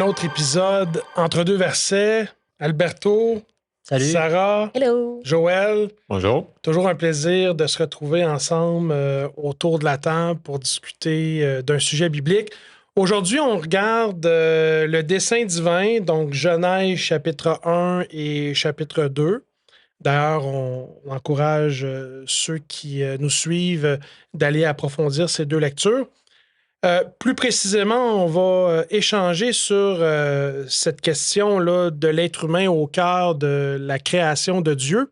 autre épisode entre deux versets. Alberto, Salut. Sarah, Hello. Joël. Bonjour. Toujours un plaisir de se retrouver ensemble autour de la table pour discuter d'un sujet biblique. Aujourd'hui, on regarde le dessein divin, donc Genèse chapitre 1 et chapitre 2. D'ailleurs, on encourage ceux qui nous suivent d'aller approfondir ces deux lectures. Plus précisément, on va échanger sur cette question-là de l'être humain au cœur de la création de Dieu.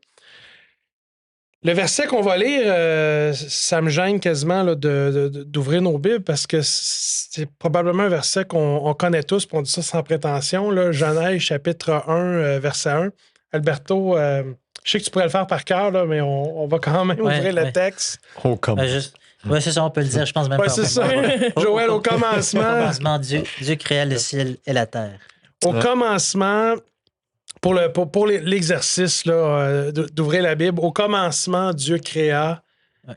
Le verset qu'on va lire, ça me gêne quasiment là, d'ouvrir nos Bibles parce que c'est probablement un verset qu'on connaît tous, puis on dit ça sans prétention. Là, Genèse chapitre 1, verset 1. Alberto, je sais que tu pourrais le faire par cœur, là, mais on va quand même ouvrir le texte. Au commencement. Oui, c'est ça, on peut le dire, je pense même pas. C'est ça. Joël, au commencement. Au commencement, Dieu créa le ciel et la terre. Au commencement, pour l'exercice là, d'ouvrir la Bible, au commencement, Dieu créa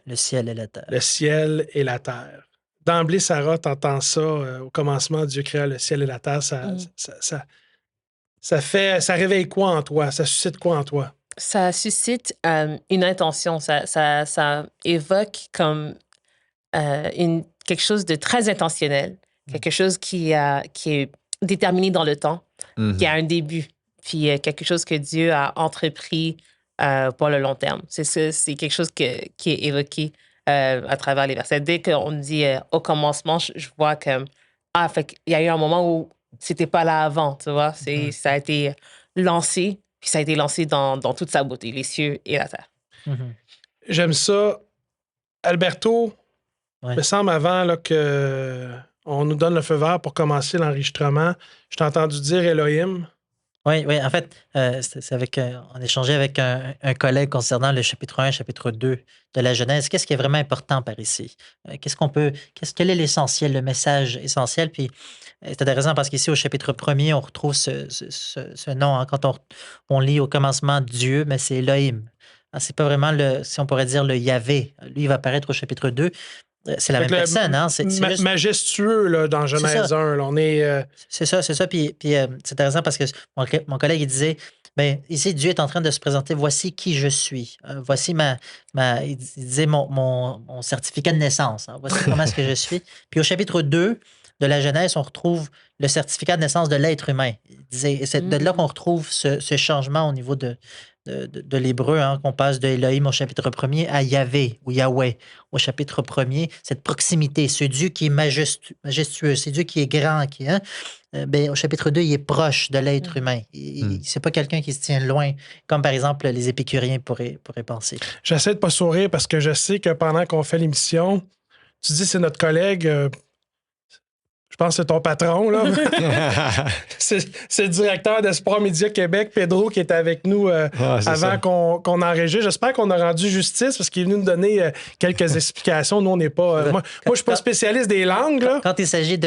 le ciel et la terre. Le ciel et la terre. D'emblée, Sarah, t'entends ça, au commencement, Dieu créa le ciel et la terre. Ça réveille quoi en toi? Ça suscite quoi en toi? Ça suscite une intention. Ça évoque comme quelque chose de très intentionnel, quelque chose qui est déterminé dans le temps, qui a un début, puis quelque chose que Dieu a entrepris pour le long terme. C'est quelque chose qui est évoqué à travers les versets. Dès qu'on dit au commencement, je vois que fait qu'il y a eu un moment où c'était pas là avant, tu vois. Ça a été lancé, puis ça a été lancé dans toute sa beauté, les cieux et la terre. J'aime ça. Alberto, Ouais. il me semble avant là, qu'on nous donne le feu vert pour commencer l'enregistrement. Je t'ai entendu dire Elohim. Oui, en fait, on échangeait avec un collègue concernant le chapitre 1 et chapitre 2 de la Genèse. Qu'est-ce qui est vraiment important par ici? Quel est l'essentiel, le message essentiel? Puis, c'est intéressant parce qu'ici, au chapitre 1er, on retrouve ce nom. Hein, quand on lit au commencement Dieu, mais c'est Elohim. C'est pas vraiment, si on pourrait dire, le Yahvé. Lui, il va apparaître au chapitre 2. C'est la même personne, hein? C'est juste... Majestueux là, dans Genèse 1. Là, on est. C'est ça. Puis c'est intéressant parce que mon collègue, il disait, ben ici, Dieu est en train de se présenter, voici qui je suis. Voici il disait mon certificat de naissance. Hein, voici comment est-ce que je suis. Puis au chapitre 2 de la Genèse, on retrouve le certificat de naissance de l'être humain. Il disait, et c'est de là qu'on retrouve ce changement au niveau de l'hébreu, hein, qu'on passe de Elohim au chapitre 1er à Yahvé ou Yahweh au chapitre 1er, cette proximité, ce Dieu qui est majestueux, ce Dieu qui est grand, au chapitre 2, il est proche de l'être humain. C'est pas quelqu'un qui se tient loin, comme par exemple les épicuriens pourraient penser. J'essaie de pas sourire parce que je sais que pendant qu'on fait l'émission, tu dis c'est notre collègue. Je pense que c'est ton patron, là. c'est le directeur d'Espoir Média Québec, Pedro, qui était avec nous avant qu'on enregistre. J'espère qu'on a rendu justice parce qu'il est venu nous donner quelques explications. Nous, on n'est pas... moi, je suis pas spécialiste des langues, là. Quand il s'agit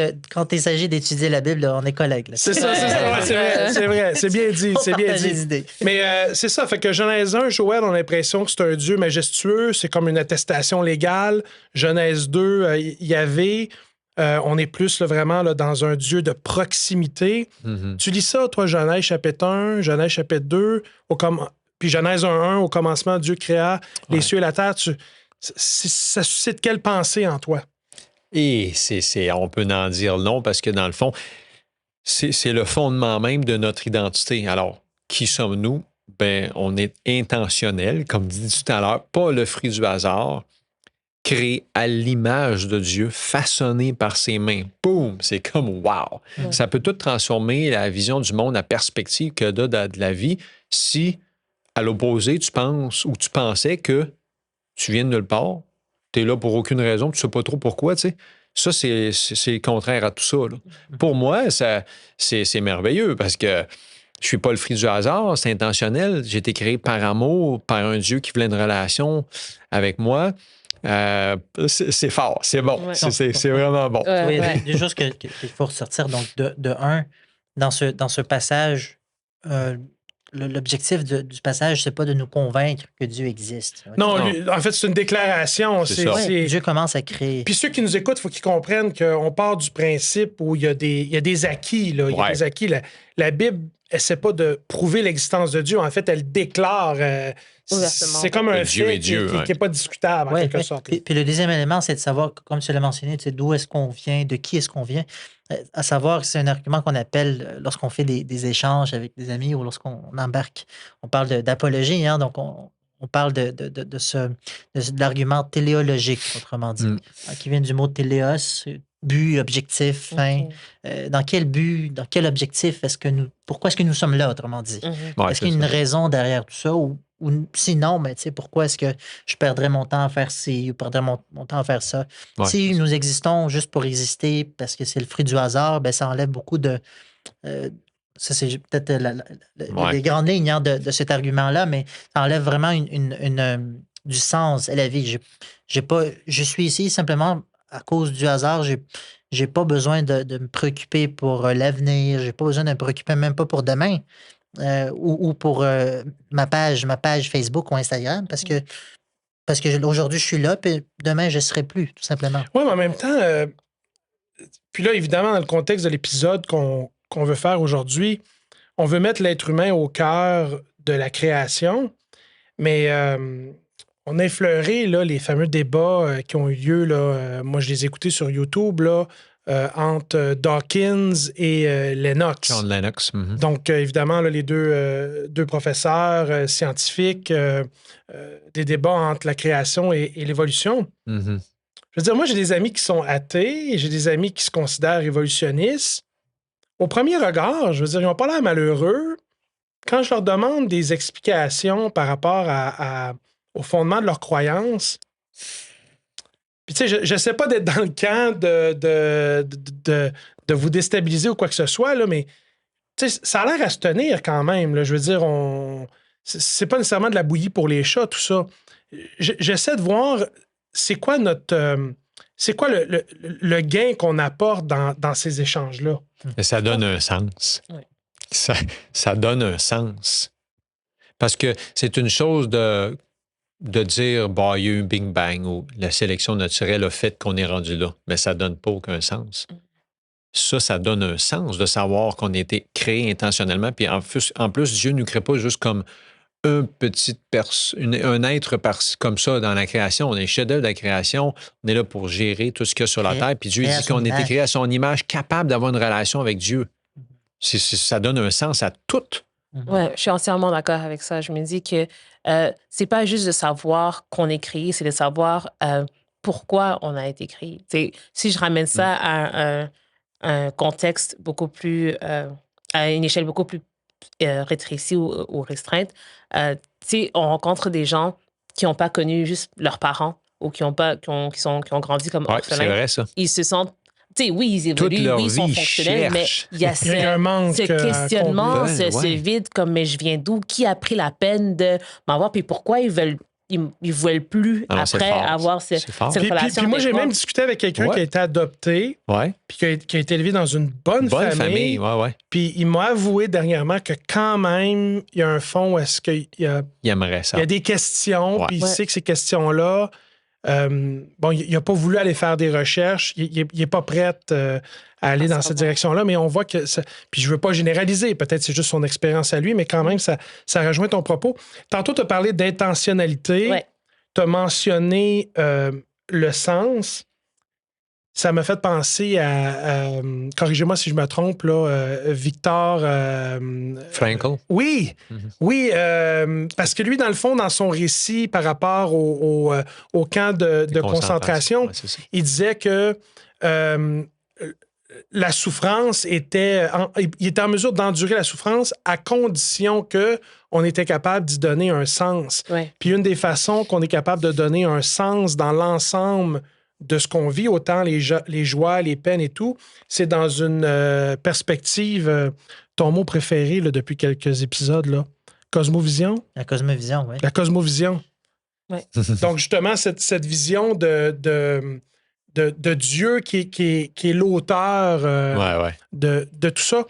d'étudier la Bible, là, on est collègues. Là. C'est ça. Ouais, c'est vrai. C'est bien dit. C'est bien dit. Mais c'est ça. Fait que Genèse 1, Joël, on a l'impression que c'est un Dieu majestueux. C'est comme une attestation légale. Genèse 2, Yahvé. On est plus là, vraiment là, dans un Dieu de proximité. Tu lis ça, toi, Genèse chapitre 1, Genèse chapitre 2, puis Genèse 1.1, au commencement, Dieu créa les cieux et la terre. Ça suscite quelle pensée en toi? Et on peut en dire long parce que, dans le fond, c'est le fondement même de notre identité. Alors, qui sommes-nous? Ben, on est intentionnel, comme dit tout à l'heure, pas le fruit du hasard. Créé à l'image de Dieu, façonné par ses mains. Boum! C'est comme wow! Ça peut tout transformer la vision du monde, la perspective que tu as de la vie si, à l'opposé, tu penses ou tu pensais que tu viens de nulle part, tu es là pour aucune raison, tu ne sais pas trop pourquoi, tu sais. Ça, c'est contraire à tout ça. Là. Pour moi, c'est merveilleux parce que je suis pas le fruit du hasard, c'est intentionnel. J'ai été créé par amour, par un Dieu qui voulait une relation avec moi. C'est fort, c'est bon, c'est vraiment bon. Oui, il y a des choses qu'il faut ressortir. Donc, de un, dans ce passage, l'objectif du passage, c'est pas de nous convaincre que Dieu existe. Non, Non. en fait, c'est une déclaration. C'est ça. Ouais, Dieu commence à créer. Puis ceux qui nous écoutent, il faut qu'ils comprennent qu'on part du principe où il y a des acquis. Là. Il y a Ouais. des acquis. La Bible essaie pas de prouver l'existence de Dieu. En fait, elle déclare. Ouvertement. C'est comme un Que Dieu fait est Dieu, qui ouais. n'est pas discutable, en Ouais, quelque ouais. sorte. Puis le deuxième élément, c'est de savoir, comme tu l'as mentionné, tu sais, d'où est-ce qu'on vient, de qui est-ce qu'on vient. À savoir, c'est un argument qu'on appelle lorsqu'on fait des échanges avec des amis ou lorsqu'on embarque. On parle d'apologie, hein, donc on parle de l'argument téléologique, autrement dit, Mm. qui vient du mot téléos, but, objectif, fin. Ok. Dans quel but, dans quel objectif pourquoi est-ce que nous sommes là, autrement dit? Mhm. Ouais, Est-ce qu'il y a c'est une ça. raison derrière tout ça ou sinon, mais tu sais, pourquoi est-ce que je perdrais mon temps à faire ci ou perdrais mon temps à faire ça? Ouais, Si c'est ça. nous existons juste pour exister parce que c'est le fruit du hasard, ben, ça enlève beaucoup de. Ça, c'est peut-être Ouais. les grandes lignes hein, de cet argument-là, mais ça enlève vraiment du sens à la vie. Je suis ici simplement à cause du hasard. J'ai pas besoin de me préoccuper pour l'avenir. J'ai pas besoin de me préoccuper même pas pour demain. Ou pour ma page Facebook ou Instagram parce que aujourd'hui je suis là puis demain je ne serai plus tout simplement. Oui, mais en même temps, puis là, évidemment, dans le contexte de l'épisode qu'on veut faire aujourd'hui, on veut mettre l'être humain au cœur de la création, mais on a effleuré là, les fameux débats qui ont eu lieu. Là, moi, je les ai écoutés sur YouTube là, entre Dawkins et Lennox. John Lennox. Mhm. Donc, évidemment, là, les deux professeurs scientifiques, des débats entre la création et l'évolution. Mhm. Je veux dire, moi, j'ai des amis qui sont athées et j'ai des amis qui se considèrent évolutionnistes. Au premier regard, je veux dire, ils n'ont pas l'air malheureux. Quand je leur demande des explications par rapport au fondement de leurs croyances, puis tu sais, je ne sais pas d'être dans le camp de vous déstabiliser ou quoi que ce soit, là, mais tu sais, ça a l'air à se tenir quand même. Là. Je veux dire, c'est pas nécessairement de la bouillie pour les chats, tout ça. J'essaie de voir c'est quoi le gain qu'on apporte dans ces échanges-là. Mais ça donne un sens. Ouais. Ça donne un sens. Parce que c'est une chose de dire, bah, il y a eu un Big Bang ou la sélection naturelle a fait qu'on est rendu là. Mais ça ne donne pas aucun sens. Ça donne un sens de savoir qu'on a été créé intentionnellement. Puis en plus, Dieu ne nous crée pas juste comme un être comme ça dans la création. On est chef-d'œuvre de la création. On est là pour gérer tout ce qu'il y a sur la terre. Puis Dieu dit qu'on a été créé à son image, capable d'avoir une relation avec Dieu. Ça donne un sens à tout. Oui, je suis entièrement d'accord avec ça. Je me dis que c'est pas juste de savoir qu'on est créé, c'est de savoir pourquoi on a été créé. T'sais, si je ramène ça à un contexte beaucoup plus, à une échelle beaucoup plus rétrécie ou restreinte, on rencontre des gens qui n'ont pas connu juste leurs parents ou qui ont grandi comme Ouais, orphelins. c'est vrai, ça. Ils se sentent, oui, ils Toute évoluent, leur oui, ils sont vie, fonctionnels, mais cherchent. il y a Il y a un manque ce questionnement, combler. ce Ouais. vide comme mais je viens d'où, qui a pris la peine de m'avoir, puis pourquoi ils veulent plus Ah non, c'est après fort. avoir C'est fort. cette Puis relation. moi, avec j'ai moi. même discuté avec quelqu'un Ouais. qui a été adopté, Ouais. puis qui a été élevé dans une bonne famille. Ouais. Puis il m'a avoué dernièrement que quand même, il y a un fond où est-ce qu'il y a, Il aimerait ça. il y a des questions, Ouais. puis il Ouais. sait que ces questions-là, bon, il n'a pas voulu aller faire des recherches, il n'est pas prêt à aller dans cette direction-là, mais on voit que ça, puis je ne veux pas généraliser, peut-être c'est juste son expérience à lui, mais quand même, ça rejoint ton propos. Tantôt, tu as parlé d'intentionnalité, Ouais. tu as mentionné le sens. Ça m'a fait penser à corrigez-moi si je me trompe, là, Victor... Frankl. Oui, Mhm. oui, parce que lui, dans le fond, dans son récit par rapport au camp de concentration, Ouais, c'est ça. il disait que la souffrance il était en mesure d'endurer la souffrance à condition qu'on était capable d'y donner un sens. Ouais. Puis une des façons qu'on est capable de donner un sens dans l'ensemble de ce qu'on vit, autant les joies, les peines et tout, c'est dans une perspective, ton mot préféré là, depuis quelques épisodes, là, cosmovision. La cosmovision, oui. La cosmovision. Ouais. Donc, justement, cette vision de Dieu qui est l'auteur Ouais. de tout ça.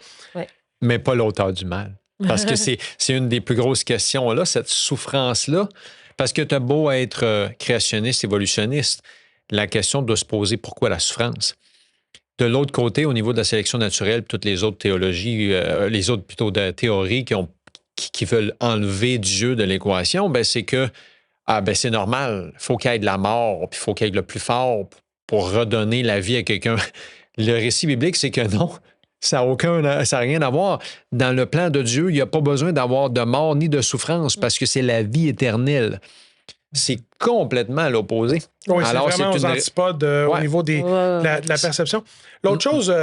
Mais pas l'auteur du mal. Parce que c'est une des plus grosses questions, là, cette souffrance-là. Parce que tu as beau être créationniste, évolutionniste, la question doit se poser pourquoi la souffrance? De l'autre côté, au niveau de la sélection naturelle, toutes les autres théologies, les autres plutôt de théories qui veulent enlever Dieu de l'équation, ben c'est que c'est normal, il faut qu'il y ait de la mort, puis il faut qu'il y ait le plus fort pour redonner la vie à quelqu'un. Le récit biblique, c'est que non, ça n'a rien à voir. Dans le plan de Dieu, il n'y a pas besoin d'avoir de mort ni de souffrance parce que c'est la vie éternelle. C'est complètement à l'opposé. Oui, c'est vraiment aux antipodes au niveau de la perception. L'autre chose,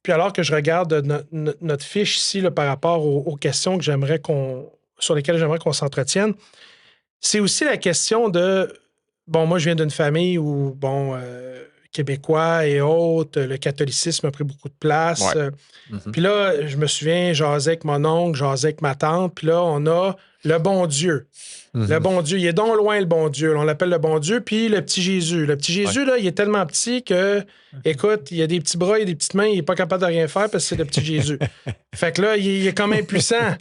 puis alors que je regarde notre fiche ici là, par rapport aux questions que sur lesquelles j'aimerais qu'on s'entretienne, c'est aussi la question de, moi, je viens d'une famille où, québécois et autres, le catholicisme a pris beaucoup de place. Ouais. Puis là, je me souviens, j'asais avec mon oncle, j'asais avec ma tante, puis là, on a le bon Dieu. Le bon Dieu, il est donc loin, le bon Dieu. On l'appelle le bon Dieu, puis le petit Jésus. Le petit Jésus, là, il est tellement petit que, écoute, il a des petits bras, il a des petites mains, il n'est pas capable de rien faire parce que c'est le petit Jésus. Fait que là, il est comme impuissant.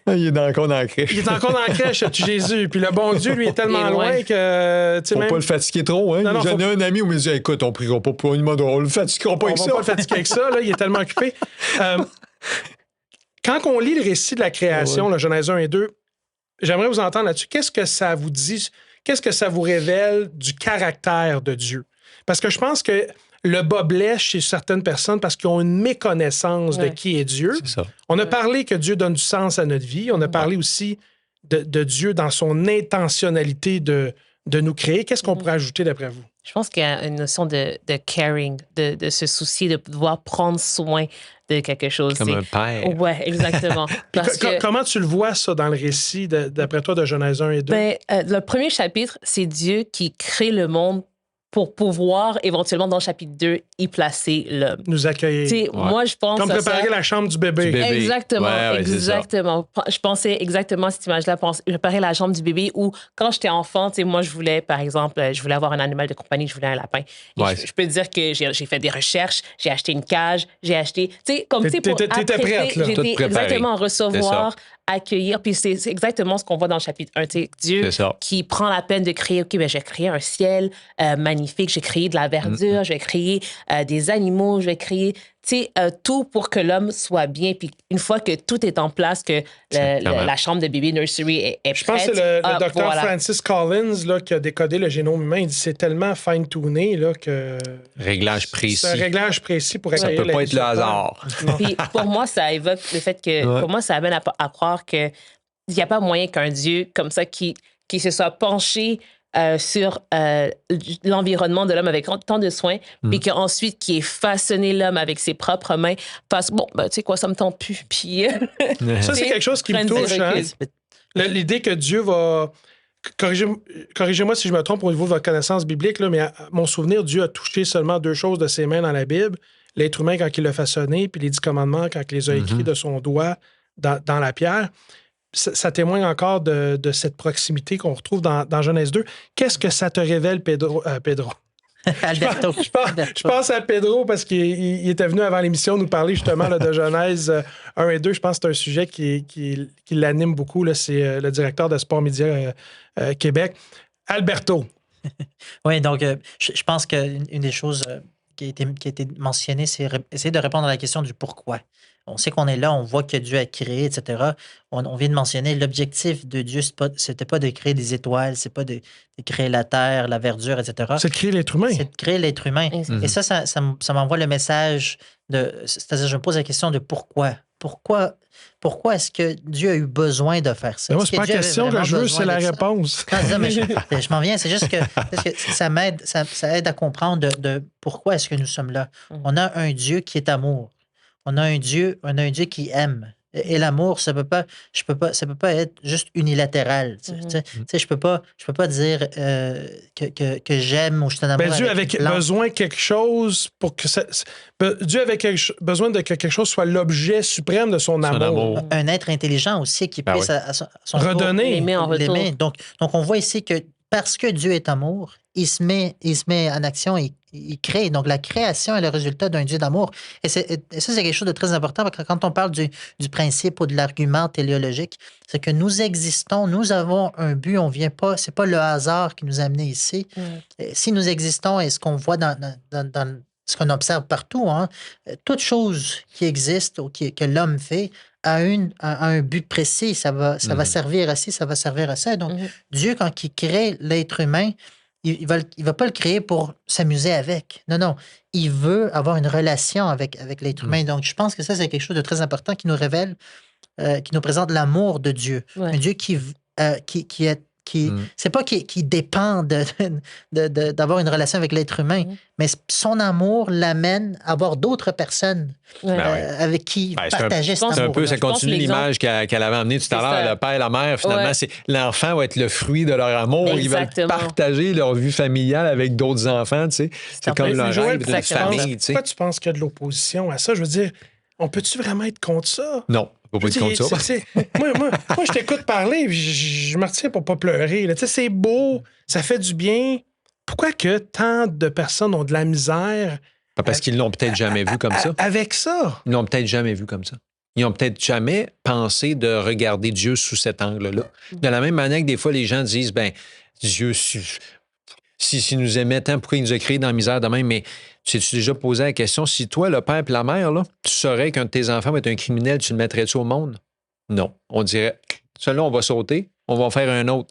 Il est encore dans la crèche. Il est encore dans la crèche, le petit Jésus. Puis le bon Dieu, lui, est tellement loin que... Faut pas le fatiguer trop. Hein? J'en ai un ami où il me dit, écoute, on priera pas pour une mode, on le fatiguera pas avec ça. On va pas le fatiguer avec ça, là, il est tellement occupé. Quand on lit le récit de la création, la Genèse 1 et 2, j'aimerais vous entendre là-dessus. Qu'est-ce que ça vous dit? Qu'est-ce que ça vous révèle du caractère de Dieu? Parce que je pense que le bas blesse chez certaines personnes parce qu'ils ont une méconnaissance de qui est Dieu. C'est ça. On a parlé que Dieu donne du sens à notre vie. On a parlé aussi de Dieu dans son intentionnalité de nous créer. Qu'est-ce qu'on pourrait ajouter d'après vous? Je pense qu'il y a une notion de caring, de se soucier, de pouvoir prendre soin de quelque chose. Comme un père. Oui, exactement. Comment tu le vois, ça, dans le récit, d'après toi, de Genèse 1 et 2? Le premier chapitre, c'est Dieu qui crée le monde pour pouvoir, éventuellement, dans le chapitre 2, y placer l'homme. Nous accueillir. Moi, je pense comme préparer la chambre du bébé. Exactement, exactement. Je pensais exactement à cette image-là. Préparer la chambre du bébé où, quand j'étais enfant, moi, je voulais, par exemple, avoir un animal de compagnie, je voulais un lapin. Je peux te dire que j'ai fait des recherches, j'ai acheté une cage, j'ai acheté... T'étais prête, là. J'étais exactement à recevoir, accueillir. Puis c'est exactement ce qu'on voit dans le chapitre 1. Dieu qui prend la peine de créer, j'ai créé un ciel magnifique, j'ai créé de la verdure, j'ai créé des animaux, j'ai créé tout pour que l'homme soit bien. Puis une fois que tout est en place, que la chambre de bébé nursery est prête. Je pense que c'est le docteur Francis Collins là, qui a décodé le génome humain. Il dit que c'est tellement fine-tuné là, que... Réglage précis. C'est un réglage précis pour accueillir la vie. Ça peut pas être le hasard. Puis pour moi, ça évoque le fait que... Pour moi, ça amène à croire qu'il n'y a pas moyen qu'un Dieu comme ça qui se soit penché sur l'environnement de l'homme avec tant de soins, puis qu'ensuite, qui ait façonné l'homme avec ses propres mains, fasse, tu sais quoi, ça me tente plus. Puis, ça, c'est quelque chose qui me touche. Hein? L'idée que Dieu va... Corrigez-moi si je me trompe au niveau de votre connaissance biblique, là, mais à mon souvenir, Dieu a touché seulement 2 choses de ses mains dans la Bible. L'être humain quand il l'a façonné, puis les 10 commandements quand il les a écrits de son doigt dans la pierre. Ça témoigne encore de cette proximité qu'on retrouve dans Genèse 2. Qu'est-ce que ça te révèle, Pedro? Alberto. Je pense à Pedro parce qu'il était venu avant l'émission nous parler justement là, de Genèse 1 et 2. Je pense que c'est un sujet qui l'anime beaucoup. Là. C'est le directeur de Sport Média Québec, Alberto. Oui, donc je pense qu'une des choses qui a été mentionnée, c'est essayer de répondre à la question du pourquoi. On sait qu'on est là, on voit que Dieu a créé, etc. On vient de mentionner, l'objectif de Dieu, c'était pas de créer des étoiles, c'est pas de créer la terre, la verdure, etc. C'est de créer l'être humain. C'est de créer l'être humain. Et ça m'envoie le message c'est-à-dire, je me pose la question de pourquoi. Pourquoi est-ce que Dieu a eu besoin de faire ça? Moi, c'est pas la question que je veux, c'est la réponse. Non, mais je m'en viens. C'est juste que ça m'aide, ça aide à comprendre de pourquoi est-ce que nous sommes là. On a un Dieu qui est amour. On a un Dieu qui aime. Et l'amour, ça peut pas être juste unilatéral. Je peux pas dire que j'aime ou je suis en amour. Dieu avait besoin de quelque chose pour que ça. Dieu avait besoin de que quelque chose soit l'objet suprême de son amour. Un être intelligent aussi qui puisse à son redonner. l'aimer en retour. Donc on voit ici que parce que Dieu est amour, il se met en action et il crée. Donc, la création est le résultat d'un Dieu d'amour. Et ça, c'est quelque chose de très important parce que quand on parle du principe ou de l'argument téléologique, c'est que nous existons, nous avons un but, on vient pas, c'est pas le hasard qui nous a amenés ici. Si nous existons et ce qu'on voit dans ce qu'on observe partout, hein, toute chose qui existe ou que l'homme fait a un but précis. Ça va servir à ci, ça va servir à ça. Donc, Dieu, quand il crée l'être humain, il va pas le créer pour s'amuser avec. Non. Il veut avoir une relation avec l'être humain. Donc, je pense que ça, c'est quelque chose de très important qui nous révèle, qui nous présente l'amour de Dieu. Ouais. Un Dieu qui est c'est pas qui dépend d'avoir une relation avec l'être humain, mais son amour l'amène à avoir d'autres personnes avec qui partager cet amour. C'est un peu, ça Je pense continue que l'image qu'elle avait amenée tout à l'heure, le père et la mère, finalement, c'est l'enfant va être le fruit de leur amour. Exactement. Ils veulent partager leur vie familiale avec d'autres enfants, tu sais. C'est comme leur rêve d'une famille, tu sais. Pourquoi tu penses qu'il y a de l'opposition à ça? Je veux dire, on peut-tu vraiment être contre ça? Non. Faut pas être contre ça. Moi, je t'écoute parler, je me retiens pour pas pleurer. Tu sais, c'est beau, ça fait du bien. Pourquoi que tant de personnes ont de la misère? Parce qu'ils l'ont peut-être jamais vu comme ça. Avec ça? Ils l'ont peut-être jamais vu comme ça. Ils n'ont peut-être jamais pensé de regarder Dieu sous cet angle-là. De la même manière que des fois, les gens disent, ben Dieu, s'il nous aimait tant, pourquoi il nous a créés dans la misère de même? Mais tu t'es déjà posé la question, si toi, le père et la mère, là, tu saurais qu'un de tes enfants va être un criminel, tu le mettrais-tu au monde? Non. On dirait, celui-là, on va sauter, on va en faire un autre.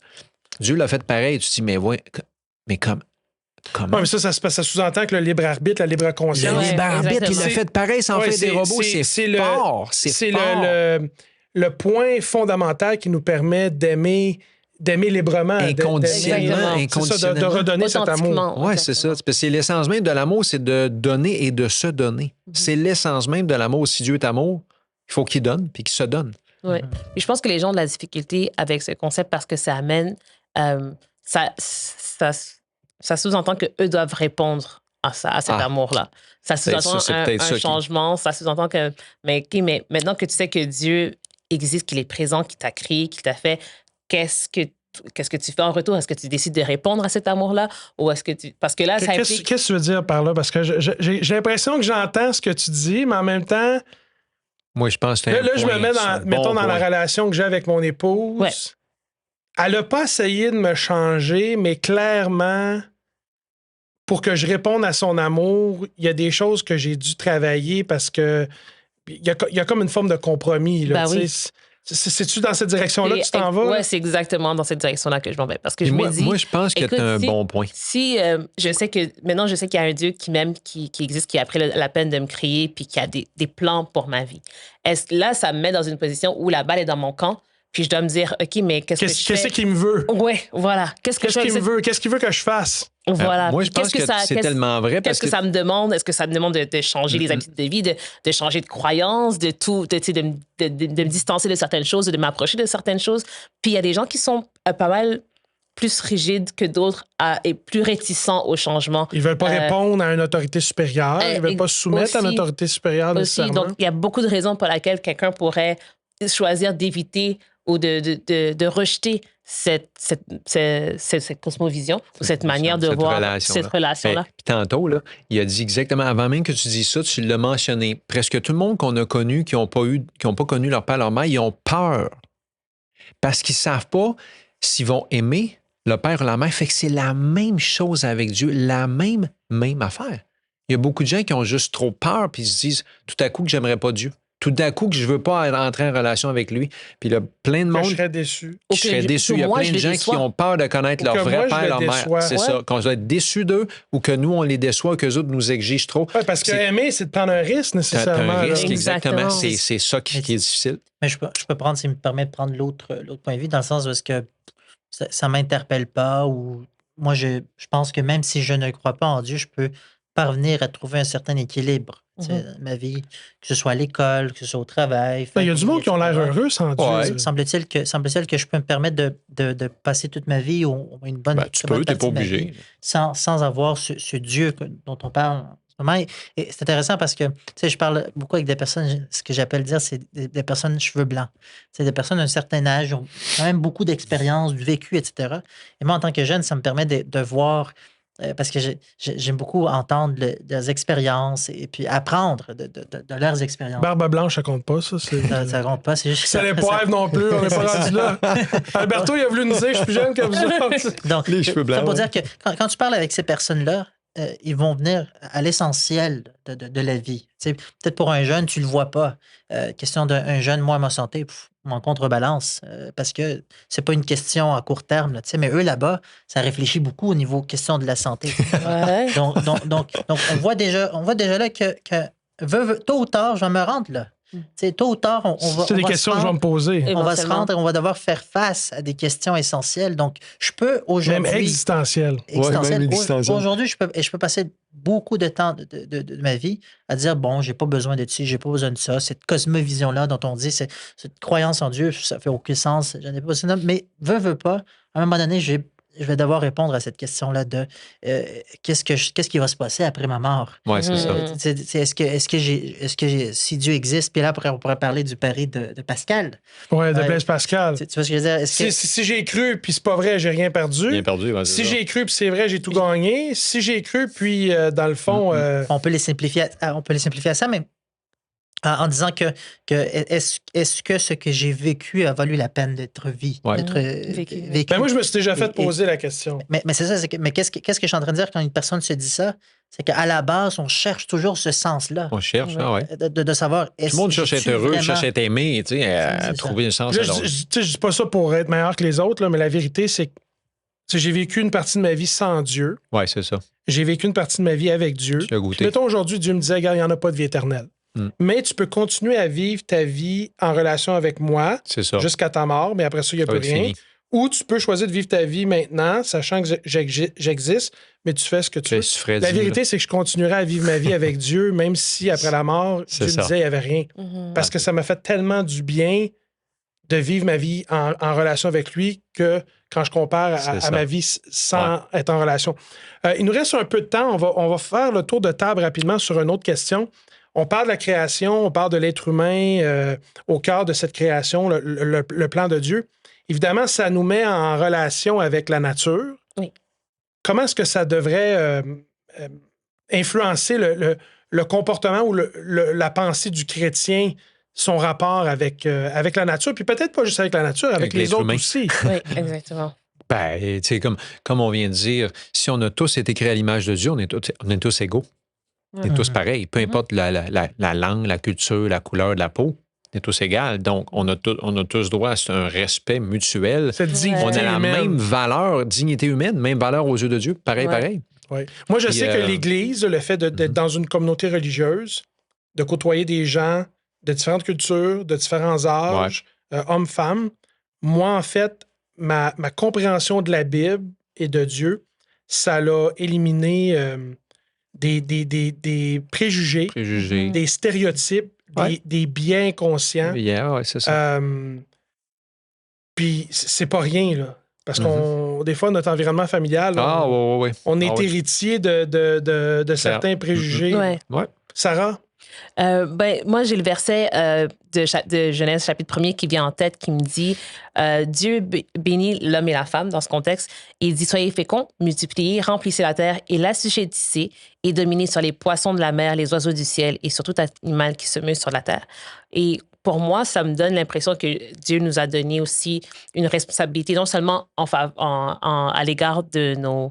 Dieu l'a fait pareil. Tu te dis, mais comment? Ouais, mais ça sous-entend que le libre arbitre, la libre conscience. Le libre arbitre, il l'a fait pareil sans faire des robots. C'est fort. C'est le point fondamental qui nous permet d'aimer librement. Inconditionnellement. C'est ça, de redonner cet amour. Oui, c'est ça. C'est l'essence même de l'amour, c'est de donner et de se donner. C'est l'essence même de l'amour. Si Dieu est amour, il faut qu'il donne puis qu'il se donne. Oui. Et je pense que les gens ont de la difficulté avec ce concept parce que ça amène... ça sous-entend qu'eux doivent répondre à cet amour-là. Ça sous-entend un changement. Ça sous-entend que... Mais maintenant que tu sais que Dieu existe, qu'il est présent, qu'il t'a créé, qu'il t'a fait... Qu'est-ce que tu fais en retour? Est-ce que tu décides de répondre à cet amour-là? Ou est-ce que tu... Parce que là, ça implique... Qu'est-ce que tu veux dire par là? Parce que j'ai l'impression que j'entends ce que tu dis, mais en même temps... Moi, je pense que là, je me mets dans la relation que j'ai avec mon épouse. Ouais. Elle n'a pas essayé de me changer, mais clairement, pour que je réponde à son amour, il y a des choses que j'ai dû travailler parce que il y a comme une forme de compromis. Là, oui. C'est-tu dans cette direction-là que tu t'en vas? Oui, c'est exactement dans cette direction-là que je m'en vais. Parce que moi, me dis... Moi, je pense que c'est un bon point. Si je sais que... Maintenant, je sais qu'il y a un Dieu qui m'aime, qui existe, qui a pris la peine de me créer, puis qui a des plans pour ma vie. Là, ça me met dans une position où la balle est dans mon camp, puis je dois me dire, OK, mais qu'est-ce que je fais? Qu'est-ce qu'il me veut? Oui, voilà. Qu'est-ce qu'il me veut? Qu'est-ce qu'il veut que je fasse? Voilà. Moi, je pense que c'est tellement vrai. Qu'est-ce que ça me demande? Est-ce que ça me demande de changer les habitudes de vie, de changer de croyances, de me distancer de certaines choses, de m'approcher de certaines choses? Puis il y a des gens qui sont pas mal plus rigides que d'autres et plus réticents au changement. Ils ne veulent pas répondre à une autorité supérieure. Ils ne veulent pas se soumettre à une autorité supérieure nécessairement. Donc, il y a beaucoup de raisons pour lesquelles quelqu'un pourrait choisir d'éviter ou de rejeter cette cosmovision ou cette manière de voir cette relation-là. Puis tantôt, là, il a dit exactement, avant même que tu dises ça, tu l'as mentionné. Presque tout le monde qu'on a connu, qui n'ont pas connu leur père, leur mère, ils ont peur. Parce qu'ils ne savent pas s'ils vont aimer le père ou la mère. Fait que c'est la même chose avec Dieu, la même affaire. Il y a beaucoup de gens qui ont juste trop peur puis ils se disent tout à coup que j'aimerais pas Dieu. Tout d'un coup que je ne veux pas entrer en relation avec lui. Puis il y a plein de monde... je serais déçu. Je serais déçu. Il y a plein de gens qui ont peur de connaître leur vrai père, leur mère. C'est ça. Qu'on doit être déçu d'eux ou que nous, on les déçoit ou qu'eux autres nous exigent trop. Oui, parce que aimer, c'est de prendre un risque nécessairement. Un risque, exactement. C'est ça qui est difficile. Mais je peux prendre, s'il me permet de prendre l'autre point de vue, dans le sens où est-ce que ça ne m'interpelle pas ou moi, je pense que même si je ne crois pas en Dieu, je peux parvenir à trouver un certain équilibre. Ma vie, que ce soit à l'école, que ce soit au travail. Il y a du monde qui ont l'air heureux sans Dieu. Ouais. Semble-t-il que je peux me permettre de passer toute ma vie ou une bonne tu peux, tu n'es pas obligé. Sans avoir ce Dieu dont on parle moment. Et c'est intéressant parce que, tu sais, je parle beaucoup avec des personnes, ce que j'appelle dire, c'est des personnes cheveux blancs. C'est des personnes d'un certain âge, ont quand même beaucoup d'expérience, du vécu, etc. Et moi, en tant que jeune, ça me permet de voir, parce que j'aime beaucoup entendre leurs expériences et puis apprendre de leurs expériences. Barbe blanche, ça compte pas, ça. Ça compte pas, c'est juste... Ça les poivre non plus, on n'est pas rendu là. Alberto, il a voulu nous dire, je suis plus jeune que vous autres. Donc, Les cheveux blancs, ça pour ouais. dire que quand tu parles avec ces personnes-là, ils vont venir à l'essentiel de la vie. Tu sais, peut-être pour un jeune, tu le vois pas. Question d'un jeune, moi, ma santé, en contrebalance, parce que c'est pas une question à court terme, là, tu sais, mais eux, là-bas, ça réfléchit beaucoup au niveau question de la santé. Ouais. Donc, on voit déjà là que tôt ou tard, je vais me rendre là. Tu sais, tôt ou tard, on va. C'est des on va questions se que je vais rendre- me poser. On va se Éventuellement. rendre et on va devoir faire face à des questions essentielles. Donc, je peux aujourd'hui. Même existentiel. Existentielles. même existentielles. Aujourd'hui, je peux passer beaucoup de temps de ma vie à dire bon, j'ai pas besoin de ci, j'ai pas besoin de ça. Cette cosmovision-là dont on dit, cette croyance en Dieu, ça fait aucun sens. J'en ai pas besoin. Mais veux pas, à un moment donné, je vais devoir répondre à cette question-là de qu'est-ce qui va se passer après ma mort? Ouais, c'est ça. Mhm. Est-ce que si Dieu existe, puis là, après, on pourrait parler du pari de Pascal. Ouais, de Ouais. Blaise Pascal. Tu vois ce que je veux dire? Est-ce que- Si j'ai cru, puis c'est pas vrai, j'ai rien perdu. Bien perdu. Ouais, c'est Si ça. j'ai cru, puis c'est vrai, j'ai tout gagné. Si j'ai cru, puis dans le fond, on peut les simplifier à ça, mais en disant que est-ce que ce que j'ai vécu a valu la peine d'être Ouais. d'être Vécu. vécu? ben moi, je me suis déjà fait Et- poser la question. Mais c'est ça, mais qu'est-ce que je suis en train de dire quand une personne se dit ça? C'est qu'à la base, on cherche toujours ce sens-là. On cherche, Ouais. ah ouais. De savoir. Tout le monde cherche à être heureux, cherche à être aimé, tu sais, C'est à ça. trouver un sens Là, à je, l'autre. tu sais, je dis pas ça pour être meilleur que les autres, là, mais la vérité, c'est que tu sais, j'ai vécu une partie de ma vie sans Dieu. Ouais, c'est ça. J'ai vécu une partie de ma vie avec Dieu. Tu as Puis goûté. mettons, aujourd'hui, Dieu me disait, regarde, il n'y en a pas de vie éternelle. Mm. Mais tu peux continuer à vivre ta vie en relation avec moi C'est ça. jusqu'à ta mort, mais après ça, il n'y a Ça va plus être rien. fini. Ou tu peux choisir de vivre ta vie maintenant, sachant que j'existe, mais tu fais ce que tu veux. Tu ferais La Dieu, vérité, c'est que je continuerai à vivre ma vie avec Dieu, même si après la mort, C'est Dieu me ça. disait qu'il n'y avait rien. Mhm. Parce que ça m'a fait tellement du bien de vivre ma vie en relation avec lui que quand je compare C'est à ça. ma vie sans être en relation. Il nous reste un peu de temps. On va faire le tour de table rapidement sur une autre question. On parle de la création, on parle de l'être humain au cœur de cette création, le plan de Dieu. Évidemment, ça nous met en relation avec la nature. Oui. Comment est-ce que ça devrait influencer le comportement ou la pensée du chrétien, son rapport avec la nature, puis peut-être pas juste avec la nature, avec Avec les l'être autres humain. aussi. Oui, exactement. Ben, tu sais, comme on vient de dire, si on a tous été créés à l'image de Dieu, on est tous égaux. On est tous Mhm. pareils. Peu importe la langue, la culture, la couleur de la peau, on est tous égaux. Donc, on a tous droit à un respect mutuel. Cette Ouais. dignité On a la humaine. même valeur, dignité humaine, même valeur aux yeux de Dieu. Pareil, Ouais. pareil. Ouais. Moi, je Puis, sais que l'Église, le fait d'être dans une communauté religieuse, de côtoyer des gens de différentes cultures, de différents âges, hommes, femmes, moi, en fait, ma compréhension de la Bible et de Dieu, ça l'a éliminé des préjugés, Préjugés. des stéréotypes, Ouais. des biais inconscients. Yeah, ouais, c'est ça. Puis c'est pas rien, là. Parce qu'on, des fois, notre environnement familial, Ah, ouais. on est Ah, ouais. héritier de certains préjugés. Ouais. Ouais. Sarah? Moi, j'ai le verset de Genèse, chapitre 1er, qui vient en tête, qui me dit Dieu bénit l'homme et la femme dans ce contexte. Et il dit soyez féconds, multipliez, remplissez la terre et l'assujettissez et dominez sur les poissons de la mer, les oiseaux du ciel et sur tout animal qui se meut sur la terre. Et pour moi, ça me donne l'impression que Dieu nous a donné aussi une responsabilité, non seulement à l'égard de nos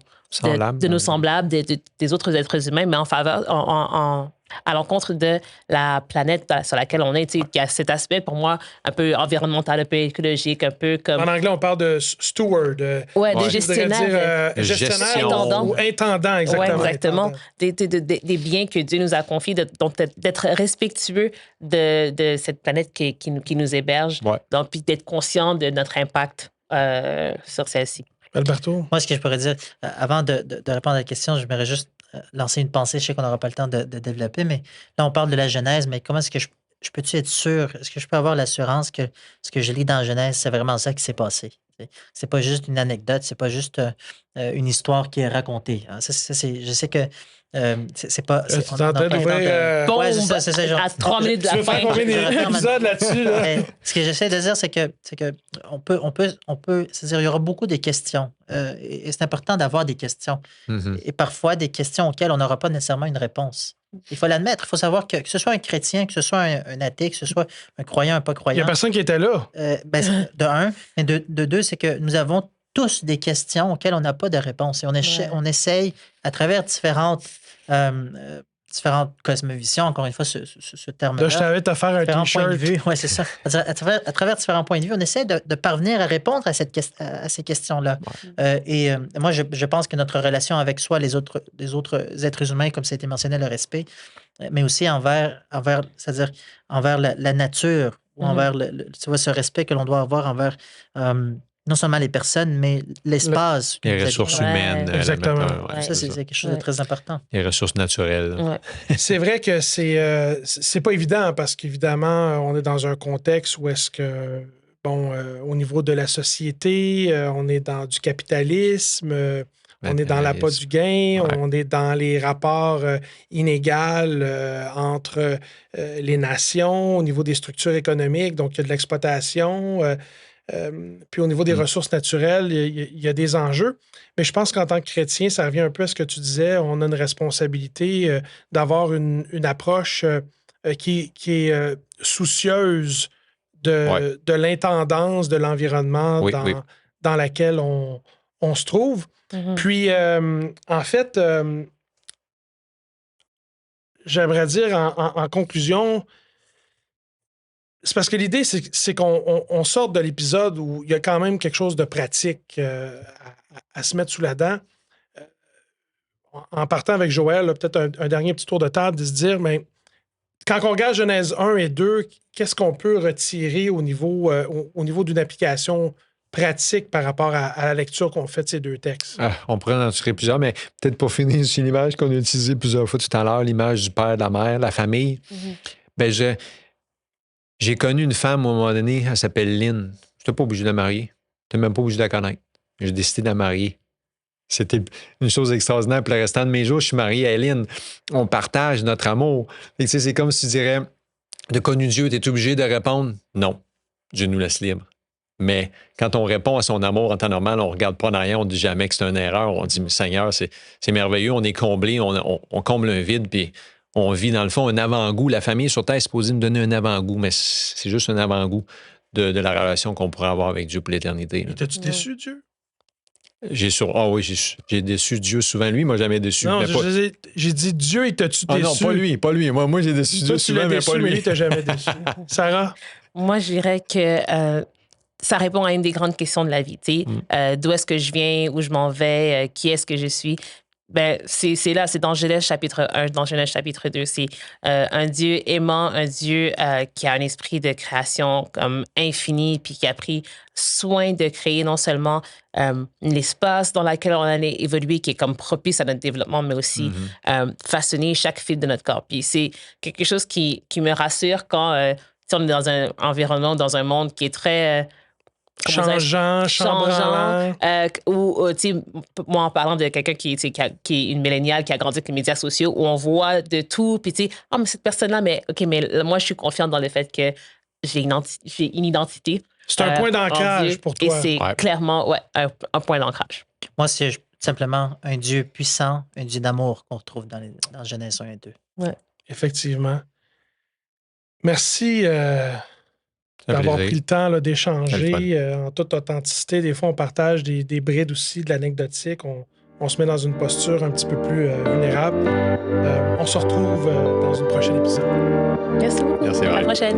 semblables, des autres êtres humains, mais en faveur, à l'encontre de la planète sur laquelle on est. Il y a cet aspect, pour moi, un peu environnemental, un peu écologique, un peu comme... En anglais, on parle de steward. de Je voudrais gestionnaire. dire gestionnaire Intendant. ou intendant, exactement. Ouais, exactement. Intendant. Des biens que Dieu nous a confiés, donc d'être respectueux de cette planète qui nous héberge, Ouais. donc puis d'être conscient de notre impact sur celle-ci. Alberto? Moi, ce que je pourrais dire, avant de répondre à la question, je m'aurais juste lancer une pensée. Je sais qu'on n'aura pas le temps de développer, mais là, on parle de la Genèse, mais comment est-ce que je peux-tu être sûr? Est-ce que je peux avoir l'assurance que ce que je lis dans la Genèse, c'est vraiment ça qui s'est passé? C'est pas juste une anecdote, c'est pas juste une histoire qui est racontée. Je sais que C'est pas. Tu es en train d'ouvrir. Ouais, c'est ça, genre. À 3 minutes de Tu la veux faire fin. combien d'épisodes là-dessus? Là? Ce que j'essaie de dire, c'est que on peut, c'est-à-dire, il y aura beaucoup de questions. Et c'est important d'avoir des questions. Mhm. Et parfois, des questions auxquelles on n'aura pas nécessairement une réponse. Il faut l'admettre. Il faut savoir que ce soit un chrétien, que ce soit un athée, que ce soit un croyant, un pas Il n'y croyant. a personne qui était là. De un. Mais de deux, c'est que nous avons tous des questions auxquelles on n'a pas de réponse. Et on essaye, à travers différentes cosmovisions, encore une fois, ce terme-là. Là, je t'invite à faire un Différents points de T-shirt. vue. Oui, c'est ça. À travers différents points de vue, on essaie de parvenir à répondre à ces questions-là. Moi, je pense que notre relation avec soi, les autres êtres humains, comme ça a été mentionné, le respect, mais aussi c'est-à-dire envers la nature, ou envers tu vois, ce respect que l'on doit avoir envers non seulement les personnes, mais l'espace. Les ressources humaines. Exactement. Ça, c'est quelque chose de très important. Les ressources naturelles. Ouais. C'est vrai que c'est pas évident parce qu'évidemment, on est dans un contexte où est-ce que, au niveau de la société, on est dans du capitalisme, on est dans l'appât du gain, on est dans les rapports inégaux entre les nations au niveau des structures économiques, donc il y a de l'exploitation. Puis au niveau des ressources naturelles, il y a des enjeux. Mais je pense qu'en tant que chrétien, ça revient un peu à ce que tu disais. On a une responsabilité d'avoir une approche qui est soucieuse de l'intendance de l'environnement dans laquelle on se trouve. Mhm. Puis, en fait, j'aimerais dire en conclusion, c'est parce que l'idée, c'est qu'on sorte de l'épisode où il y a quand même quelque chose de pratique à se mettre sous la dent. En partant avec Joël, peut-être un dernier petit tour de table, de se dire, mais quand on regarde Genèse 1 et 2, qu'est-ce qu'on peut retirer au niveau d'une application pratique par rapport à la lecture qu'on fait de ces deux textes? On pourrait en tirer plusieurs, mais peut-être pour finir sur l'image qu'on a utilisée plusieurs fois tout à l'heure, l'image du père, de la mère, la famille. Mm-hmm. J'ai connu une femme, à un moment donné, elle s'appelle Lynn. Je n'étais pas obligé de la marier. Je n'étais même pas obligé de la connaître. J'ai décidé de la marier. C'était une chose extraordinaire. Pour le restant de mes jours, je suis marié à Lynn. On partage notre amour. Et, c'est comme si tu dirais, de connu Dieu, tu es obligé de répondre? Non. Dieu nous laisse libre. Mais quand on répond à son amour en temps normal, on ne regarde pas en arrière, on ne dit jamais que c'est une erreur. On dit, Seigneur, c'est merveilleux, on est comblé, on comble un vide, puis on vit, dans le fond, un avant-goût. La famille sur Terre est supposée nous donner un avant-goût, mais c'est juste un avant-goût de la relation qu'on pourrait avoir avec Dieu pour l'éternité. T'as-tu déçu, Dieu? J'ai déçu Dieu souvent. Lui, il m'a jamais déçu. Non, j'ai dit Dieu, il t'a-tu déçu? Non, pas lui. Moi j'ai déçu Dieu souvent, mais pas lui. Mais lui, il t'a jamais déçu. Sarah? Moi, je dirais que ça répond à une des grandes questions de la vie. D'où est-ce que je viens, où je m'en vais, qui est-ce que je suis? Ben, c'est là, c'est dans Genèse chapitre 1, dans Genèse chapitre 2. C'est un Dieu aimant, un Dieu qui a un esprit de création comme infini, puis qui a pris soin de créer non seulement l'espace dans lequel on allait évoluer, qui est comme propice à notre développement, mais aussi façonner chaque fil de notre corps. Puis c'est quelque chose qui me rassure quand on est dans un environnement, dans un monde qui est très... changeant. Moi, en parlant de quelqu'un qui est une milléniale, qui a grandi avec les médias sociaux, où on voit de tout, puis tu sais, mais cette personne-là, mais moi, je suis confiante dans le fait que j'ai une identité. C'est un point d'ancrage pour toi. Et c'est clairement un point d'ancrage. Moi, c'est simplement un Dieu puissant, un Dieu d'amour qu'on retrouve dans Genèse 1 et 2. Ouais. Effectivement. Merci d'avoir pris le temps là, d'échanger en toute authenticité. Des fois, on partage des brides aussi de l'anecdotique. On se met dans une posture un petit peu plus vulnérable. On se retrouve dans une prochaine épisode. Merci beaucoup. Merci, à la prochaine.